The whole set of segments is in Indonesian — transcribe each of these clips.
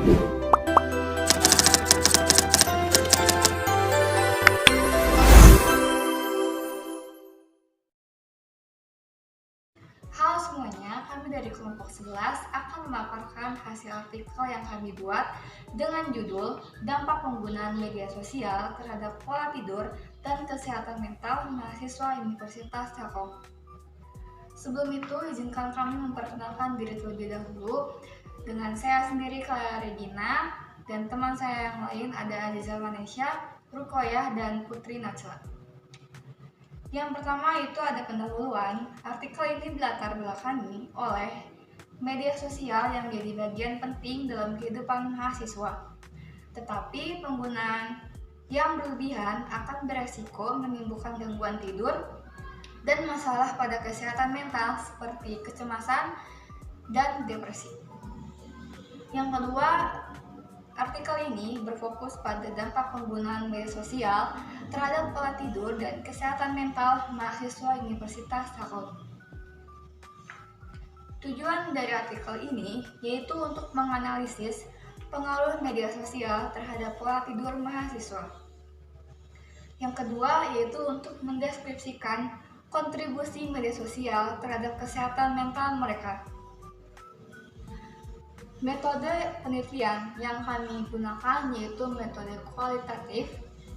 Halo semuanya, kami dari kelompok 11 akan memaparkan hasil artikel yang kami buat dengan judul Dampak Penggunaan Media Sosial Terhadap Pola Tidur dan Kesehatan Mental Mahasiswa Universitas Telkom. Sebelum itu, izinkan kami memperkenalkan diri terlebih dahulu. Dengan saya sendiri, Clara Regina, dan teman saya yang lain ada Aziza Vanesha, Rukoyah, dan Putri Najla. Yang pertama itu ada pendahuluan. Artikel ini dilatar belakangi oleh media sosial yang menjadi bagian penting dalam kehidupan mahasiswa. Tetapi penggunaan yang berlebihan akan beresiko menimbulkan gangguan tidur dan masalah pada kesehatan mental seperti kecemasan dan depresi. Yang kedua, artikel ini berfokus pada dampak penggunaan media sosial terhadap pola tidur dan kesehatan mental mahasiswa Universitas Telkom. Tujuan dari artikel ini yaitu untuk menganalisis pengaruh media sosial terhadap pola tidur mahasiswa. Yang kedua yaitu untuk mendeskripsikan kontribusi media sosial terhadap kesehatan mental mereka. Metode penelitian yang kami gunakan yaitu metode kualitatif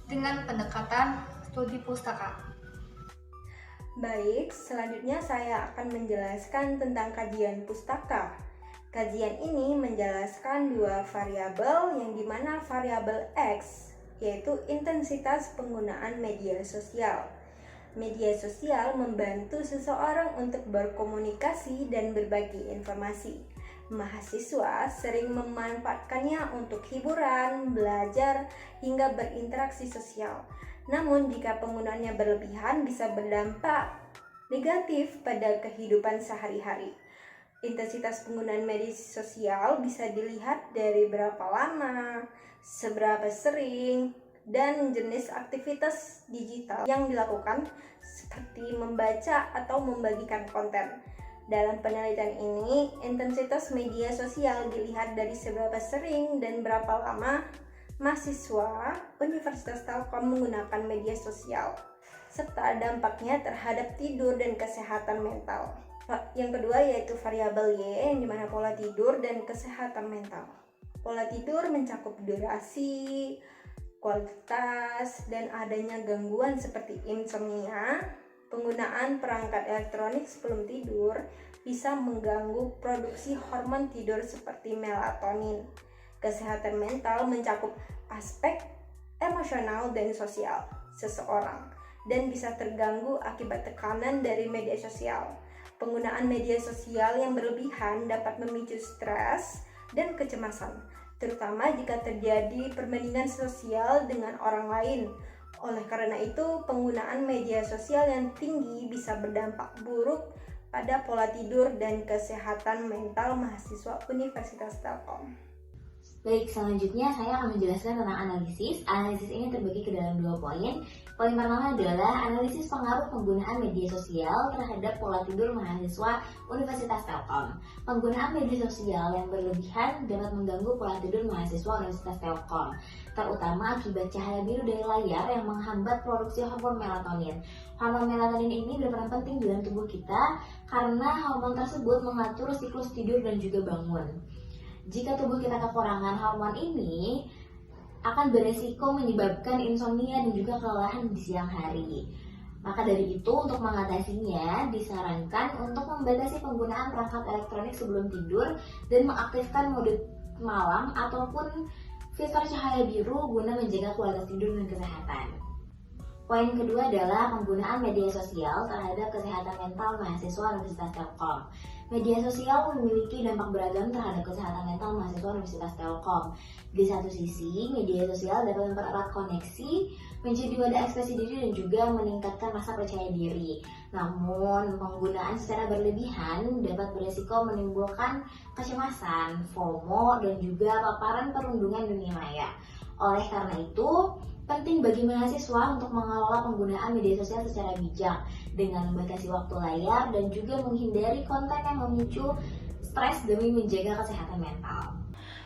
dengan pendekatan studi pustaka. Baik, selanjutnya saya akan menjelaskan tentang kajian pustaka. Kajian ini menjelaskan dua variabel yang dimana variabel X yaitu intensitas penggunaan media sosial. Media sosial membantu seseorang untuk berkomunikasi dan berbagi informasi. Mahasiswa sering memanfaatkannya untuk hiburan, belajar, hingga berinteraksi sosial. Namun, jika penggunaannya berlebihan bisa berdampak negatif pada kehidupan sehari-hari. Intensitas penggunaan media sosial bisa dilihat dari berapa lama, seberapa sering, dan jenis aktivitas digital yang dilakukan seperti membaca atau membagikan konten. Dalam penelitian ini, intensitas media sosial dilihat dari seberapa sering dan berapa lama mahasiswa Universitas Telkom menggunakan media sosial, serta dampaknya terhadap tidur dan kesehatan mental. Yang kedua yaitu variabel Y, yang dimana pola tidur dan kesehatan mental. Pola tidur mencakup durasi, kualitas, dan adanya gangguan seperti insomnia. Penggunaan perangkat elektronik sebelum tidur bisa mengganggu produksi hormon tidur seperti melatonin. Kesehatan mental mencakup aspek emosional dan sosial seseorang dan bisa terganggu akibat tekanan dari media sosial. Penggunaan media sosial yang berlebihan dapat memicu stres dan kecemasan, terutama jika terjadi perbandingan sosial dengan orang lain. Oleh karena itu, penggunaan media sosial yang tinggi bisa berdampak buruk pada pola tidur dan kesehatan mental mahasiswa Universitas Telkom. Baik, selanjutnya saya akan menjelaskan tentang analisis. Analisis ini terbagi ke dalam 2 poin. Poin pertama adalah analisis pengaruh penggunaan media sosial terhadap pola tidur mahasiswa Universitas Telkom. Penggunaan media sosial yang berlebihan dapat mengganggu pola tidur mahasiswa Universitas Telkom, terutama akibat cahaya biru dari layar yang menghambat produksi hormon melatonin. Hormon melatonin ini berperan penting dalam tubuh kita karena hormon tersebut mengatur siklus tidur dan juga bangun. Jika tubuh kita kekurangan hormon ini, akan beresiko menyebabkan insomnia dan juga kelelahan di siang hari. Maka dari itu, untuk mengatasinya, disarankan untuk membatasi penggunaan perangkat elektronik sebelum tidur dan mengaktifkan mode malam ataupun filter cahaya biru guna menjaga kualitas tidur dan kesehatan. Poin kedua adalah penggunaan media sosial terhadap kesehatan mental mahasiswa Universitas Telkom. Media sosial memiliki dampak beragam terhadap kesehatan mental mahasiswa Universitas Telkom. Di satu sisi, media sosial dapat mempererat koneksi, menjadi wadah ekspresi diri dan juga meningkatkan rasa percaya diri. Namun, penggunaan secara berlebihan dapat beresiko menimbulkan kecemasan, FOMO, dan juga paparan perundungan dunia maya. Oleh karena itu, penting bagi mahasiswa untuk mengelola penggunaan media sosial secara bijak dengan membatasi waktu layar dan juga menghindari konten yang memicu stres demi menjaga kesehatan mental.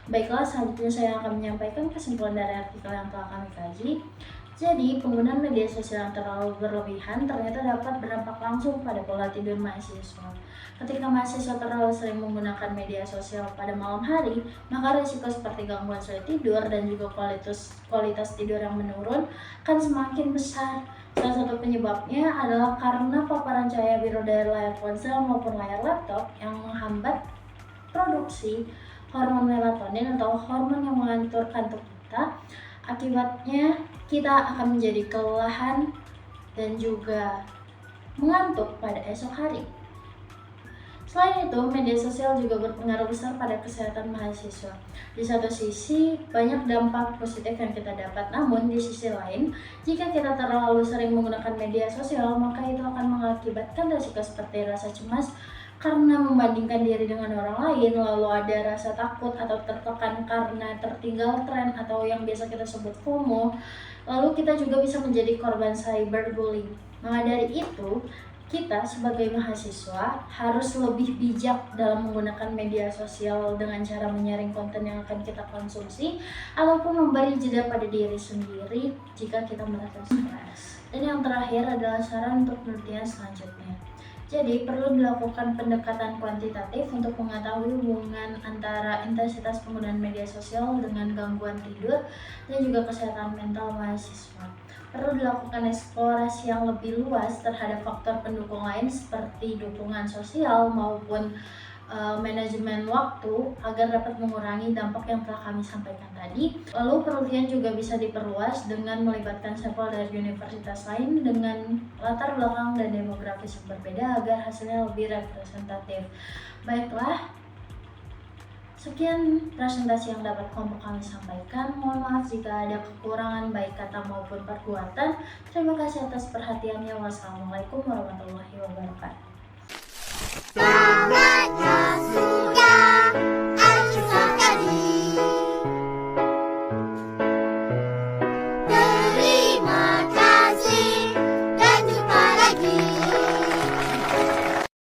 Baiklah, selanjutnya saya akan menyampaikan kesimpulan dari artikel yang telah kami kaji. Jadi, penggunaan media sosial yang terlalu berlebihan ternyata dapat berdampak langsung pada pola tidur mahasiswa. Ketika mahasiswa terlalu sering menggunakan media sosial pada malam hari, maka risiko seperti gangguan sulit tidur dan juga kualitas tidur yang menurun akan semakin besar. Salah satu penyebabnya adalah karena paparan cahaya biru dari layar ponsel maupun layar laptop yang menghambat produksi hormon melatonin atau hormon yang mengatur kantuk kita. Akibatnya kita akan menjadi kelelahan dan juga mengantuk pada esok hari. Selain itu, media sosial juga berpengaruh besar pada kesehatan mahasiswa. Di satu sisi, banyak dampak positif yang kita dapat, namun di sisi lain, jika kita terlalu sering menggunakan media sosial, maka itu akan mengakibatkan risiko seperti rasa cemas karena membandingkan diri dengan orang lain, lalu ada rasa takut atau tertekan karena tertinggal tren atau yang biasa kita sebut FOMO. Lalu kita juga bisa menjadi korban cyberbullying. Maka dari itu, kita sebagai mahasiswa harus lebih bijak dalam menggunakan media sosial dengan cara menyaring konten yang akan kita konsumsi ataupun memberi jeda pada diri sendiri jika kita merasa stres. Dan yang terakhir adalah saran untuk penelitian selanjutnya. Jadi, perlu dilakukan pendekatan kuantitatif untuk mengetahui hubungan antara intensitas penggunaan media sosial dengan gangguan tidur dan juga kesehatan mental mahasiswa. Perlu dilakukan eksplorasi yang lebih luas terhadap faktor pendukung lain seperti dukungan sosial maupun manajemen waktu agar dapat mengurangi dampak yang telah kami sampaikan tadi. Lalu penelitian juga bisa diperluas dengan melibatkan sampel dari universitas lain dengan latar belakang dan demografis yang berbeda agar hasilnya lebih representatif. Baiklah, sekian presentasi yang dapat kelompok kami sampaikan. Mohon maaf jika ada kekurangan baik kata maupun perbuatan. Terima kasih atas perhatiannya. Wassalamualaikum warahmatullahi wabarakatuh.